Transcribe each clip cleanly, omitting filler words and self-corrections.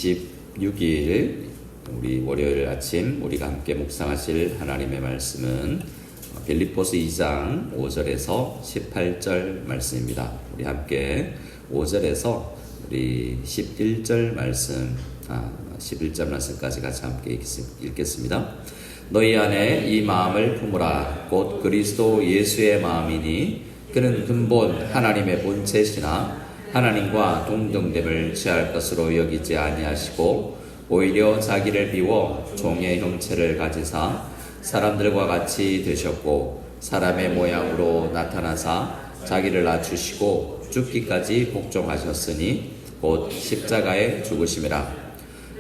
26일 우리 월요일 아침 우리가 함께 묵상하실 하나님의 말씀은 빌립보서 2장 5절에서 18절 말씀입니다. 우리 함께 5절에서 우리 11절 말씀 11절 말씀까지 같이 함께 읽겠습니다. 너희 안에 이 마음을 품으라. 곧 그리스도 예수의 마음이니 그는 근본 하나님의 본체시나 하나님과 동등됨을 취할 것으로 여기지 아니하시고 오히려 자기를 비워 종의 형체를 가지사 사람들과 같이 되셨고 사람의 모양으로 나타나사 자기를 낮추시고 죽기까지 복종하셨으니 곧 십자가에 죽으심이라.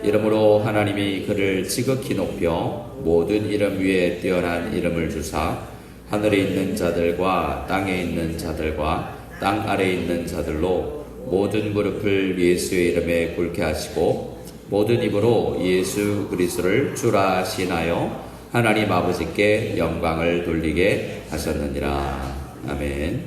이러므로 하나님이 그를 지극히 높여 모든 이름 위에 뛰어난 이름을 주사 하늘에 있는 자들과 땅에 있는 자들과 땅 아래에 있는 자들로 모든 무릎을 예수의 이름에 꿇게 하시고 모든 입으로 예수 그리스도를 주라 하시나요 하나님 아버지께 영광을 돌리게 하셨느니라. 아멘.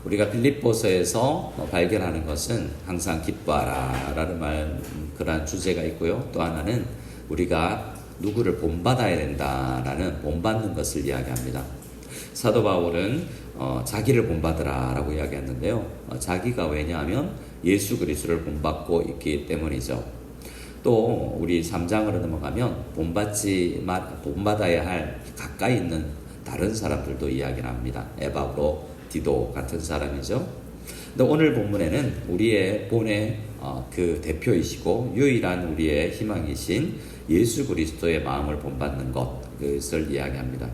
우리가 빌립보서에서 발견하는 것은 항상 기뻐하라 라는 그러한 주제가 있고요. 또 하나는 우리가 누구를 본받아야 된다라는 본받는 것을 이야기합니다. 사도 바울은 자기를 본받으라 라고 이야기했는데요. 자기가 왜냐하면 예수 그리스도를 본받고 있기 때문이죠. 또 우리 3장으로 넘어가면 본받아야 할 가까이 있는 다른 사람들도 이야기를 합니다. 에바브로, 디도 같은 사람이죠. 근데 오늘 본문에는 우리의 본의 그 대표이시고 유일한 우리의 희망이신 예수 그리스도의 마음을 본받는 것을 이야기합니다.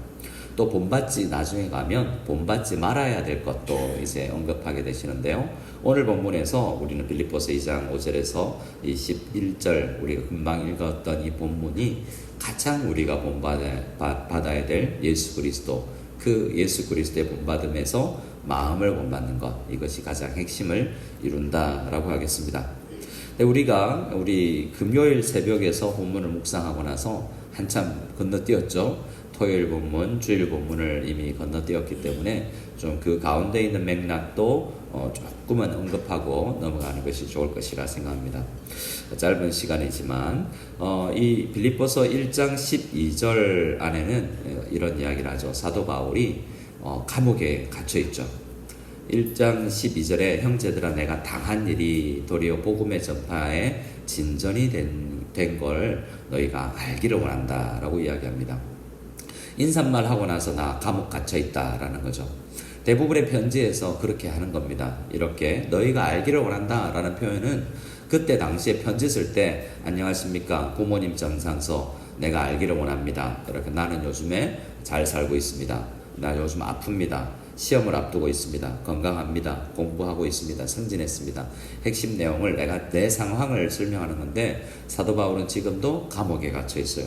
또 나중에 가면 본받지 말아야 될 것도 이제 언급하게 되시는데요. 오늘 본문에서 우리는 빌립보서 2장 5절에서 21절 우리가 금방 읽었던 이 본문이 가장 우리가 본받아야 될 예수 그리스도, 그 예수 그리스도의 본받음에서 마음을 본받는 것, 이것이 가장 핵심을 이룬다라고 하겠습니다. 우리 금요일 새벽에서 본문을 묵상하고 나서 한참 건너뛰었죠. 토요일 본문, 주일 본문을 이미 건너뛰었기 때문에 좀 그 가운데 있는 맥락도 조금은 언급하고 넘어가는 것이 좋을 것이라 생각합니다. 짧은 시간이지만 이 빌립보서 1장 12절 안에는 이런 이야기를 하죠. 사도 바울이 감옥에 갇혀 있죠. 1장 12절에 형제들아 내가 당한 일이 도리어 복음의 전파에 진전이 된 걸 너희가 알기를 원한다 라고 이야기합니다. 인사말 하고 나서 나 감옥 갇혀 있다라는 거죠. 대부분의 편지에서 그렇게 하는 겁니다. 이렇게 너희가 알기를 원한다 라는 표현은 그때 당시에 편지 쓸 때 안녕하십니까 부모님 전상서 내가 알기를 원합니다. 이렇게 나는 요즘에 잘 살고 있습니다. 나 요즘 아픕니다. 시험을 앞두고 있습니다. 건강합니다. 공부하고 있습니다. 승진했습니다. 핵심 내용을 내 상황을 설명하는 건데 사도 바울은 지금도 감옥에 갇혀 있어요.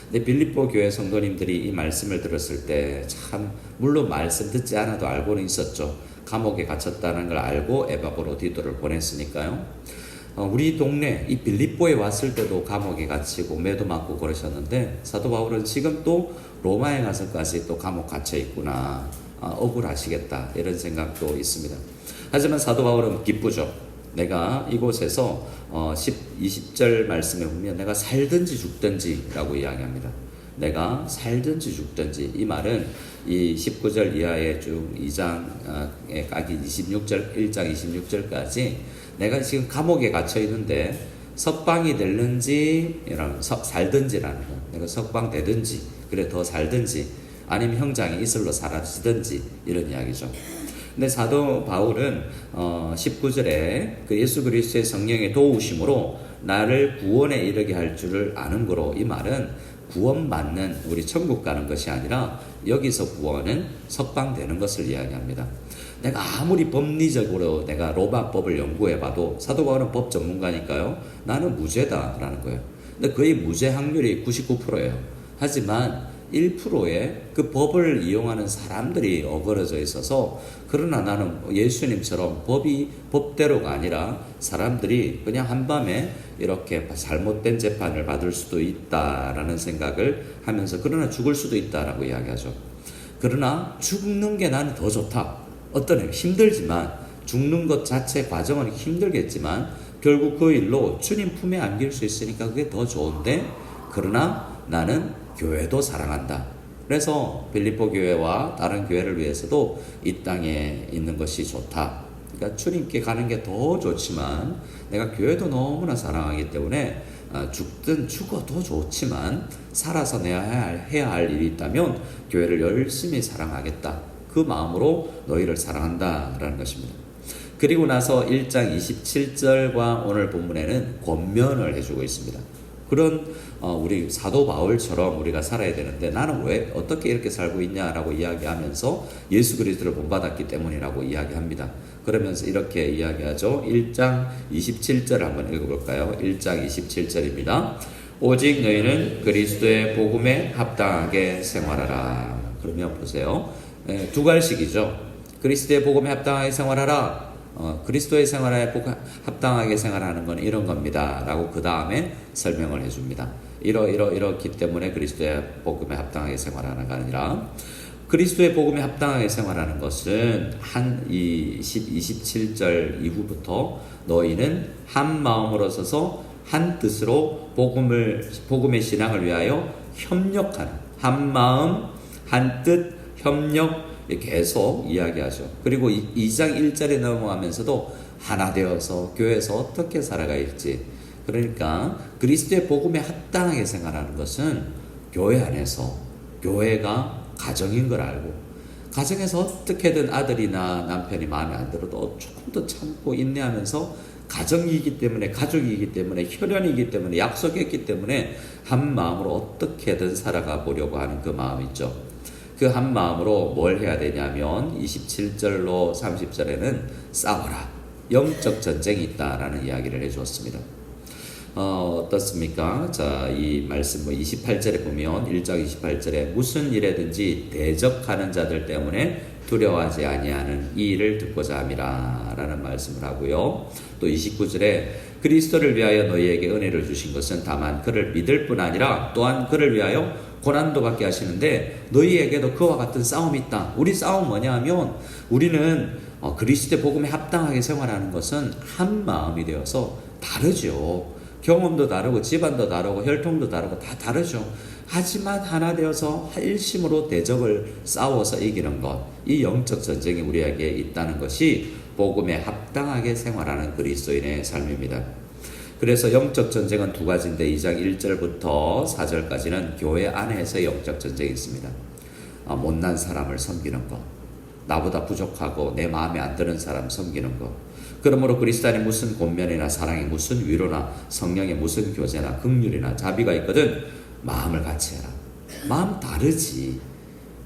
근데 빌립보 교회 성도님들이 이 말씀을 들었을 때 참 물론 말씀 듣지 않아도 알고는 있었죠. 감옥에 갇혔다는 걸 알고 에바브로 디도를 보냈으니까요. 우리 동네 이 빌립보에 왔을 때도 감옥에 갇히고 매도 맞고 그러셨는데 사도 바울은 지금 또 로마에 가서까지 또 감옥 갇혀 있구나. 억울하시겠다 이런 생각도 있습니다. 하지만 사도 바울은 기쁘죠. 내가 이곳에서 20절 말씀에 보면 내가 살든지 죽든지 라고 이야기합니다. 내가 살든지 죽든지, 이 말은 이 19절 이하의 쭉 2장에 까기 26절 1장 26절까지 내가 지금 감옥에 갇혀 있는데 석방이 될는지 살든지라는 거, 내가 석방되든지 그래 더 살든지 아니면 형장이 이슬로 사라지든지 이런 이야기죠. 근데 사도 바울은 19절에 그 예수 그리스도의 성령의 도우심으로 나를 구원에 이르게 할 줄을 아는 거로, 이 말은 구원받는 우리 천국 가는 것이 아니라 여기서 구원은 석방되는 것을 이야기합니다. 내가 아무리 법리적으로 내가 로마법을 연구해봐도 사도 바울은 법 전문가니까요. 나는 무죄다라는 거예요. 근데 거의 무죄 확률이 99%예요. 하지만 1%의 그 법을 이용하는 사람들이 어그러져 있어서, 그러나 나는 예수님처럼 법이 법대로가 아니라 사람들이 그냥 한밤에 이렇게 잘못된 재판을 받을 수도 있다라는 생각을 하면서, 그러나 죽을 수도 있다라고 이야기하죠. 그러나 죽는 게 나는 더 좋다. 어떤 힘들지만 죽는 것 자체 과정은 힘들겠지만 결국 그 일로 주님 품에 안길 수 있으니까 그게 더 좋은데, 그러나 나는 교회도 사랑한다. 그래서 빌립보 교회와 다른 교회를 위해서도 이 땅에 있는 것이 좋다. 그러니까 주님께 가는 게 더 좋지만 내가 교회도 너무나 사랑하기 때문에 죽든 죽어도 좋지만 살아서 내가 해야 할 일이 있다면 교회를 열심히 사랑하겠다. 그 마음으로 너희를 사랑한다라는 것입니다. 그리고 나서 1장 27절과 오늘 본문에는 권면을 해주고 있습니다. 그런 우리 사도 바울처럼 우리가 살아야 되는데 나는 왜 어떻게 이렇게 살고 있냐라고 이야기하면서 예수 그리스도를 본받았기 때문이라고 이야기합니다. 그러면서 이렇게 이야기하죠. 1장 27절 한번 읽어볼까요? 1장 27절입니다. 오직 너희는 그리스도의 복음에 합당하게 생활하라. 그러면 보세요. 두 갈식이죠. 그리스도의 복음에 합당하게 생활하라. 그리스도의 생활에 합당하게 생활하는 건 이런 겁니다 라고 그 다음에 설명을 해줍니다. 이렇기 때문에 그리스도의 복음에 합당하게 생활하는 게 아니라, 그리스도의 복음에 합당하게 생활하는 것은 27절 이후부터 너희는 한 마음으로 서서 한 뜻으로 복음의 신앙을 위하여 협력하는, 한 마음 한 뜻 협력, 계속 이야기하죠. 그리고 2장 1절에 넘어가면서도 하나 되어서 교회에서 어떻게 살아가야할지, 그러니까 그리스도의 복음에 합당하게 생활하는 것은 교회 안에서, 교회가 가정인 걸 알고, 가정에서 어떻게든 아들이나 남편이 마음에 안 들어도 조금 더 참고 인내하면서, 가정이기 때문에, 가족이기 때문에, 혈연이기 때문에, 약속했기 때문에 한 마음으로 어떻게든 살아가 보려고 하는 그 마음 있죠. 그 한 마음으로 뭘 해야 되냐면 27절로 30절에는 싸워라, 영적 전쟁이 있다라는 이야기를 해주었습니다. 어떻습니까? 자, 이 말씀 28절에 보면 1장 28절에 무슨 일에든지 대적하는 자들 때문에 두려워하지 아니하는 이 일을 듣고자 함이라 라는 말씀을 하고요. 또 29절에 그리스도를 위하여 너희에게 은혜를 주신 것은 다만 그를 믿을 뿐 아니라 또한 그를 위하여 고난도 받게 하시는데 너희에게도 그와 같은 싸움이 있다. 우리 싸움 뭐냐 하면 우리는 그리스도의 복음에 합당하게 생활하는 것은 한 마음이 되어서 다르죠. 경험도 다르고 집안도 다르고 혈통도 다르고 다 다르죠. 하지만 하나 되어서 일심으로 대적을 싸워서 이기는 것, 이 영적 전쟁이 우리에게 있다는 것이 복음에 합당하게 생활하는 그리스도인의 삶입니다. 그래서 영적 전쟁은 두 가지인데 2장 1절부터 4절까지는 교회 안에서 영적 전쟁이 있습니다. 못난 사람을 섬기는 것, 나보다 부족하고 내 마음에 안 드는 사람 섬기는 것. 그러므로 그리스도 안에 무슨 권면이나 사랑이, 무슨 위로나 성령의 무슨 교제나 긍휼이나 자비가 있거든 마음을 같이 해라. 마음 다르지.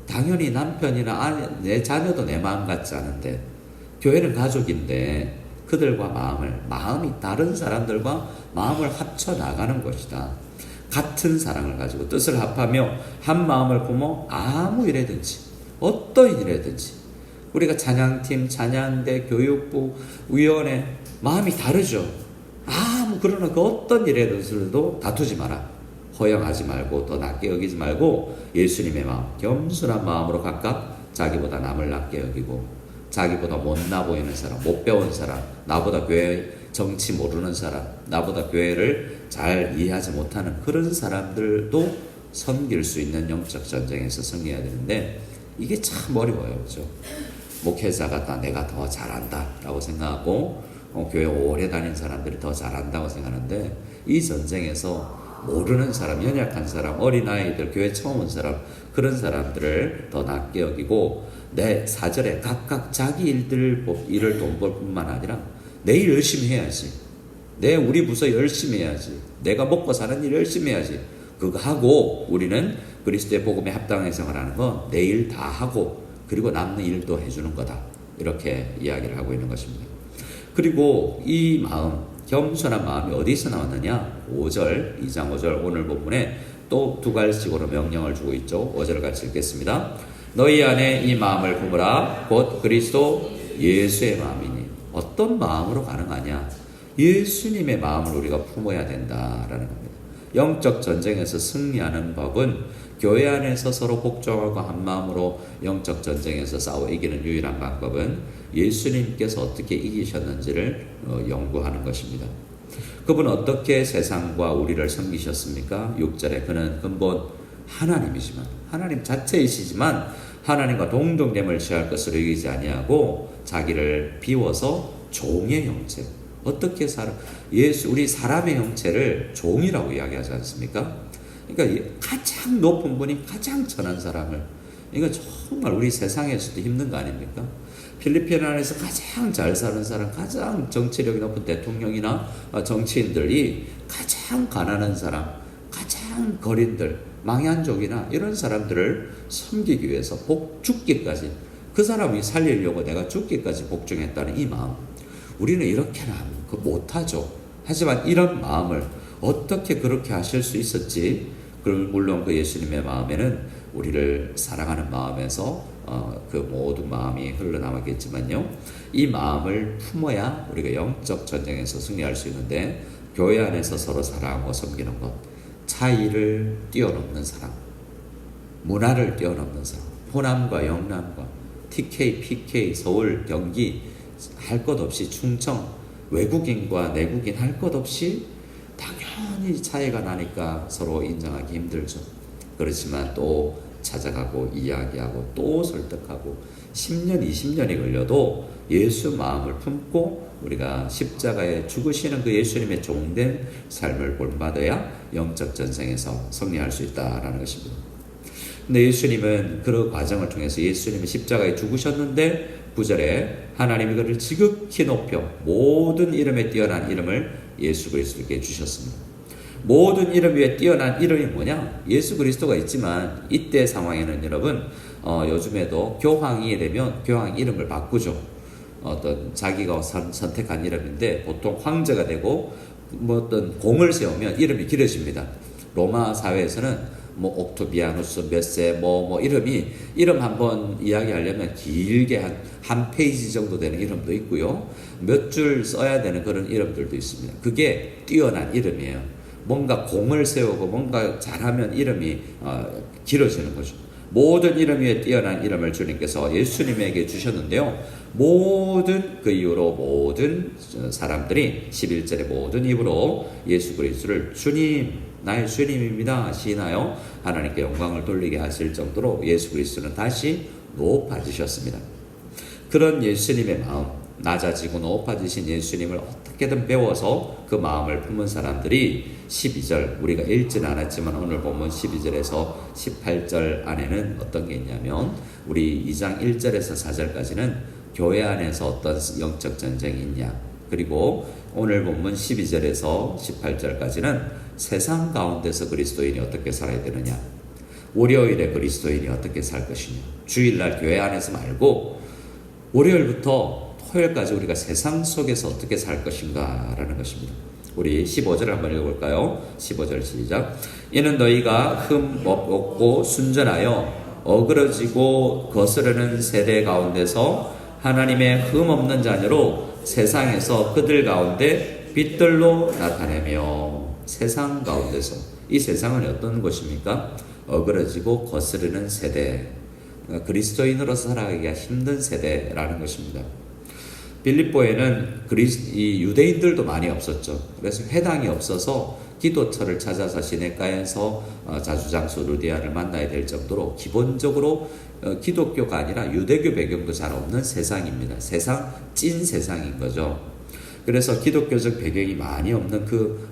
당연히 남편이나 내 자녀도 내 마음 같지 않은데, 교회는 가족인데 그들과 마음이 다른 사람들과 마음을 합쳐 나가는 것이다. 같은 사랑을 가지고 뜻을 합하며 한 마음을 품어 아무 일에든지, 어떤 일에든지, 우리가 찬양팀, 찬양대, 교육부, 위원회 마음이 다르죠. 그러나 그 어떤 일에서도 다투지 마라. 허영하지 말고 더 낮게 여기지 말고 예수님의 마음, 겸손한 마음으로 각각 자기보다 남을 낮게 여기고, 자기보다 못나 보이는 사람, 못 배운 사람, 나보다 교회 정치 모르는 사람, 나보다 교회를 잘 이해하지 못하는 그런 사람들도 섬길 수 있는 영적 전쟁에서 승리해야 되는데 이게 참 어려워요. 그렇죠? 목회자가 내가 더 잘한다 라고 생각하고 교회 오래 다닌 사람들이 더 잘한다고 생각하는데, 이 전쟁에서 모르는 사람, 연약한 사람, 어린아이들, 교회 처음 온 사람, 그런 사람들을 더 낮게 여기고, 내 4절에 각각 자기 일을 돈벌 뿐만 아니라 내 일 열심히 해야지, 우리 부서 열심히 해야지, 내가 먹고 사는 일 열심히 해야지, 그거 하고 우리는 그리스도의 복음에 합당하게 생활하는 건 내 일 다 하고 그리고 남는 일도 해주는 거다, 이렇게 이야기를 하고 있는 것입니다. 그리고 이 마음, 겸손한 마음이 어디서 나왔느냐? 5절, 2장 5절 오늘 본문에 또 두 갈씩으로 명령을 주고 있죠. 5절 같이 읽겠습니다. 너희 안에 이 마음을 품으라. 곧 그리스도 예수의 마음이니. 어떤 마음으로 가능하냐? 예수님의 마음을 우리가 품어야 된다라는 겁니다. 영적 전쟁에서 승리하는 법은 교회 안에서 서로 복종하고 한 마음으로 영적 전쟁에서 싸워 이기는 유일한 방법은 예수님께서 어떻게 이기셨는지를 연구하는 것입니다. 그분은 어떻게 세상과 우리를 섬기셨습니까? 6절에 그는 근본 하나님이지만 하나님 자체이시지만 하나님과 동등됨을 취할 것으로 여기지 아니하고 자기를 비워서 종의 형체. 어떻게 예수 우리 사람의 형체를 종이라고 이야기하지 않습니까? 그러니까 가장 높은 분이 가장 천한 사람을, 이거 정말 우리 세상에서도 힘든 거 아닙니까? 필리핀 안에서 가장 잘 사는 사람, 가장 정치력이 높은 대통령이나 정치인들이 가장 가난한 사람, 가장 거린들, 망연족이나 이런 사람들을 섬기기 위해서 죽기까지, 그 사람이 살리려고 내가 죽기까지 복종했다는 이 마음, 우리는 이렇게는 못하죠. 하지만 이런 마음을 어떻게 그렇게 하실 수 있었지? 그럼 물론 그 예수님의 마음에는 우리를 사랑하는 마음에서 그 모든 마음이 흘러나왔겠지만요, 이 마음을 품어야 우리가 영적 전쟁에서 승리할 수 있는데, 교회 안에서 서로 사랑하고 섬기는 것, 차이를 뛰어넘는 사랑, 문화를 뛰어넘는 사랑, 호남과 영남과 TK, PK, 서울, 경기 할 것 없이, 충청, 외국인과 내국인 할 것 없이 당연히 차이가 나니까 서로 인정하기 힘들죠. 그렇지만 또 찾아가고 이야기하고 또 설득하고 10년, 20년이 걸려도 예수 마음을 품고 우리가 십자가에 죽으시는 그 예수님의 종된 삶을 본받아야 영적 전쟁에서 승리할 수 있다라는 것입니다. 근데 예수님은 그 과정을 통해서 예수님은 십자가에 죽으셨는데 9절에 하나님이 그를 지극히 높여 모든 이름에 뛰어난 이름을 예수 그리스도께 주셨습니다. 모든 이름 위에 뛰어난 이름이 뭐냐? 예수 그리스도가 있지만 이때 상황에는 여러분 요즘에도 교황이 되면 교황 이름을 바꾸죠. 어떤 자기가 선택한 이름인데 보통 황제가 되고 뭐 어떤 공을 세우면 이름이 길어집니다. 로마 사회에서는 뭐 옥토비아누스 몇 세 뭐 이름 한번 이야기하려면 길게 한 페이지 정도 되는 이름도 있고요. 몇 줄 써야 되는 그런 이름들도 있습니다. 그게 뛰어난 이름이에요. 뭔가 공을 세우고 뭔가 잘하면 이름이 길어지는 거죠. 모든 이름 위에 뛰어난 이름을 주님께서 예수님에게 주셨는데요. 모든 그 이후로 모든 사람들이 11절에 모든 입으로 예수 그리스도를 주님, 나의 주님입니다 시인하여 하나님께 영광을 돌리게 하실 정도로 예수 그리스도는 다시 높아지셨습니다. 그런 예수님의 마음, 낮아지고 높아지신 예수님을 어떻게든 배워서 그 마음을 품은 사람들이 12절, 우리가 읽지는 않았지만 오늘 본문 12절에서 18절 안에는 어떤 게 있냐면, 우리 2장 1절에서 4절까지는 교회 안에서 어떤 영적 전쟁이 있냐, 그리고 오늘 본문 12절에서 18절까지는 세상 가운데서 그리스도인이 어떻게 살아야 되느냐, 월요일에 그리스도인이 어떻게 살 것이냐, 주일날 교회 안에서 말고 월요일부터 토요일까지 우리가 세상 속에서 어떻게 살 것인가 라는 것입니다. 우리 15절 한번 읽어볼까요? 15절 시작. 이는 너희가 흠 없고 순전하여 어그러지고 거스르는 세대 가운데서 하나님의 흠 없는 자녀로 세상에서 그들 가운데 빛들로 나타내며, 세상 가운데서, 이 세상은 어떤 곳입니까? 어그러지고 거스르는 세대, 그리스도인으로서 살아가기가 힘든 세대라는 것입니다. 빌립보에는 이 유대인들도 많이 없었죠. 그래서 회당이 없어서 기도처를 찾아서 시내가에서 자주장수 루디아를 만나야 될 정도로 기본적으로 기독교가 아니라 유대교 배경도 잘 없는 세상입니다. 세상, 찐 세상인 거죠. 그래서 기독교적 배경이 많이 없는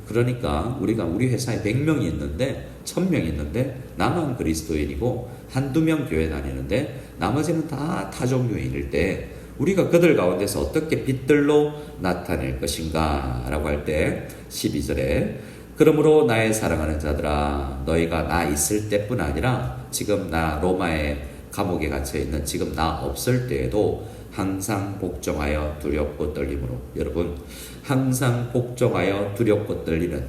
그러니까 우리 회사에 100명이 있는데 1000명이 있는데 나만 그리스도인이고 한두 명 교회 다니는데 나머지는 다 타종교인일 때 우리가 그들 가운데서 어떻게 빛들로 나타낼 것인가 라고 할 때 12절에 그러므로 나의 사랑하는 자들아, 너희가 나 있을 때뿐 아니라 지금 나 로마의 감옥에 갇혀있는 지금 나 없을 때에도 항상 복종하여 두렵고 떨림으로, 여러분 항상 복종하여 두렵고 떨리는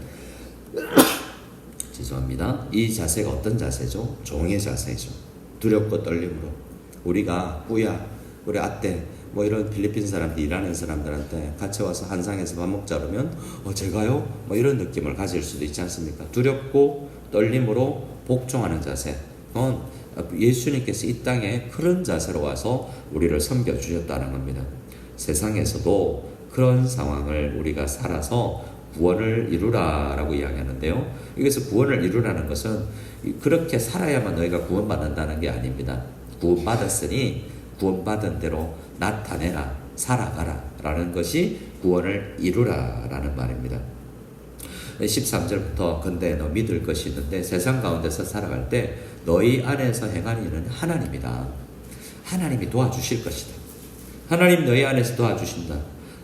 죄송합니다. 이 자세가 어떤 자세죠? 종의 자세죠. 두렵고 떨림으로. 우리가 뿌야, 우리 아떼 뭐 이런 필리핀 사람들, 일하는 사람들한테 같이 와서 한상에서 밥 먹자 그러면 제가요? 뭐 이런 느낌을 가질 수도 있지 않습니까? 두렵고 떨림으로 복종하는 자세, 그건 예수님께서 이 땅에 그런 자세로 와서 우리를 섬겨주셨다는 겁니다. 세상에서도 그런 상황을 우리가 살아서 구원을 이루라라고 이야기하는데요. 여기서 구원을 이루라는 것은 그렇게 살아야만 너희가 구원받는다는 게 아닙니다. 구원받았으니 구원받은 대로 나타내라, 살아가라 라는 것이 구원을 이루라 라는 말입니다. 13절부터 근데 너 믿을 것이 있는데 세상 가운데서 살아갈 때 너희 안에서 행하는 일은 하나님이다. 하나님이 도와주실 것이다. 하나님 너희 안에서 도와주신다.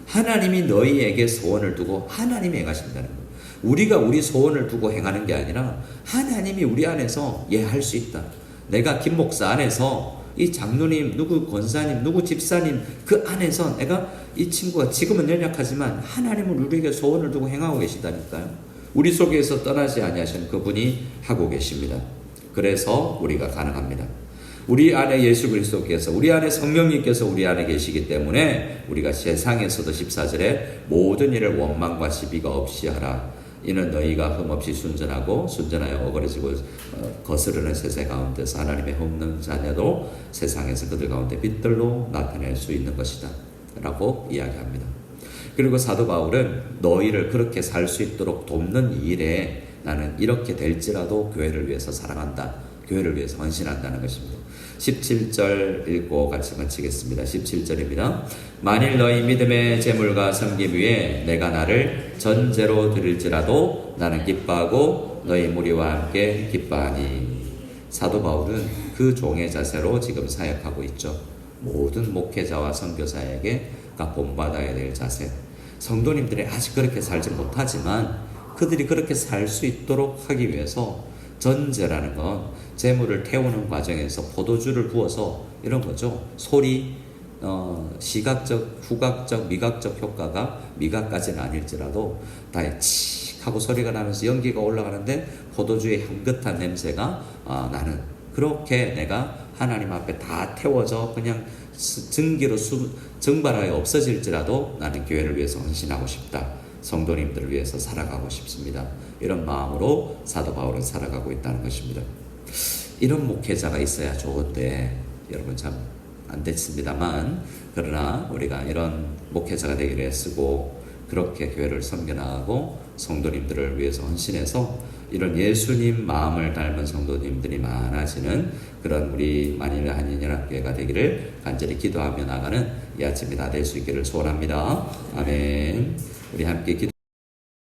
하나님이 너희에게 소원을 두고 하나님이 행하신다는 거예요. 우리가 우리 소원을 두고 행하는 게 아니라 하나님이 우리 안에서 할 수 있다. 내가 김 목사 안에서 이 장로님, 누구 권사님, 누구 집사님 그 안에서 내가 이 친구가 지금은 연약하지만 하나님은 우리에게 소원을 두고 행하고 계시다니까요. 우리 속에서 떠나지 아니하시는 그분이 하고 계십니다. 그래서 우리가 가능합니다. 우리 안에 예수 그리스도께서, 우리 안에 성령님께서 우리 안에 계시기 때문에 우리가 세상에서도 14절에 모든 일을 원망과 시비가 없이 하라. 이는 너희가 흠없이 순전하여 어그러지고 거스르는 세세 가운데서 하나님의 흠없는 자녀도 세상에서 그들 가운데 빛들로 나타낼 수 있는 것이다 라고 이야기합니다. 그리고 사도 바울은 너희를 그렇게 살 수 있도록 돕는 일에 나는 이렇게 될지라도 교회를 위해서 사랑한다, 교회를 위해서 헌신한다는 것입니다. 17절 읽고 같이 마치겠습니다. 17절입니다. 만일 너희 믿음의 재물과 섬김 위에 내가 나를 전제로 드릴지라도 나는 기뻐하고 너희 무리와 함께 기뻐하니. 사도 바울은 그 종의 자세로 지금 사역하고 있죠. 모든 목회자와 선교사에게 본받아야 될 자세. 성도님들이 아직 그렇게 살지 못하지만 그들이 그렇게 살 수 있도록 하기 위해서 전제라는 건 재물을 태우는 과정에서 포도주를 부어서 이런 거죠. 소리, 시각적, 후각적, 미각적 효과가 미각까지는 아닐지라도 다 칙 하고 소리가 나면서 연기가 올라가는데 포도주의 향긋한 냄새가 나는, 그렇게 내가 하나님 앞에 다 태워져 그냥 증기로 증발하여 없어질지라도 나는 교회를 위해서 헌신하고 싶다. 성도님들을 위해서 살아가고 싶습니다. 이런 마음으로 사도 바울은 살아가고 있다는 것입니다. 이런 목회자가 있어야 좋은데 여러분 참 안 됐습니다만, 그러나 우리가 이런 목회자가 되기를 애쓰고 그렇게 교회를 섬겨나가고 성도님들을 위해서 헌신해서 이런 예수님 마음을 닮은 성도님들이 많아지는 그런 우리 만일 한인연합교회가 되기를 간절히 기도하며 나가는 이 아침이 다 될 수 있기를 소원합니다. 아멘. 우리 함께 기도